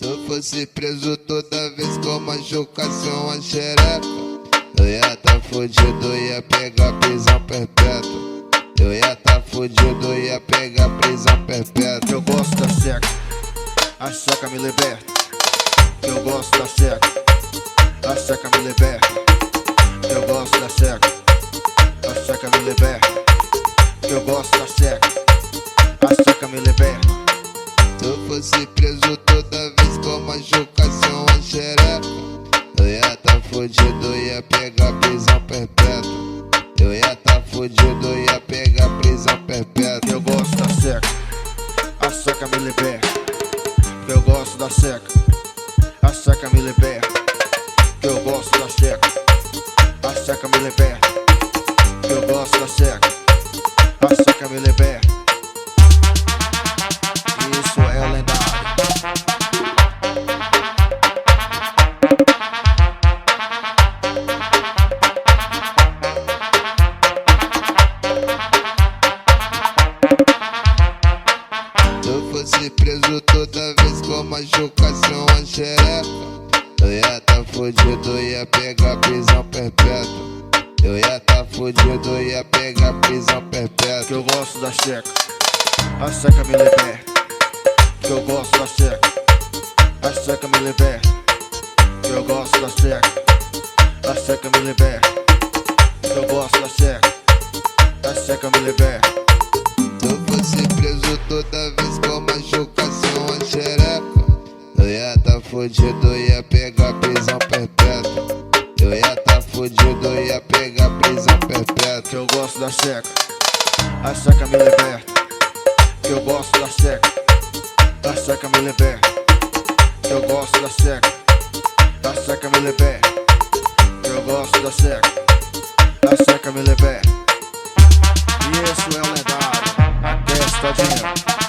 Se eu fosse preso toda vez com machucação a xereca, eu ia tá fudido, ia pegar prisão perpétua. Eu ia tá fudido, ia pegar prisão perpétua. Eu gosto da seca, a seca me liberta. Eu gosto da seca, a seca me liberta. Eu gosto da seca, a seca me liberta. Eu gosto da seca, a seca me liberta. Se eu fosse preso toda vez com machucação a xereca, eu ia tá fudido, ia pegar prisão perpétua. Eu ia tá fudido, ia pegar prisão perpétua. Eu gosto da seca, a seca me liberta. Eu gosto da seca, a seca me liberta. Eu gosto da seca, a seca me liberta. Eu gosto da seca, a seca me liberta. Isso é lendário. Se eu fosse preso toda vez com machucação a xereca, eu ia tá fudido, ia pegar prisão perpétua. Eu ia tá fudido, ia pegar prisão perpétua. Eu gosto da seca, a seca me liberta. Eu gosto da seca, a seca me liberta. Eu gosto da seca, a seca me liberta. Eu gosto da seca, a seca me liberta. Se eu fosse preso toda vez com machucação a xereca, eu ia tá fudido, ia pegar prisão perpétua. Eu ia tá fudido, ia pegar prisão perpétua. Eu gosto da seca, a seca me liberta. Eu gosto da seca, a seca me liberta. Eu gosto da seca, a seca me liberta. Eu gosto da seca, a seca me liberta. E isso é o lendário, a testadinha.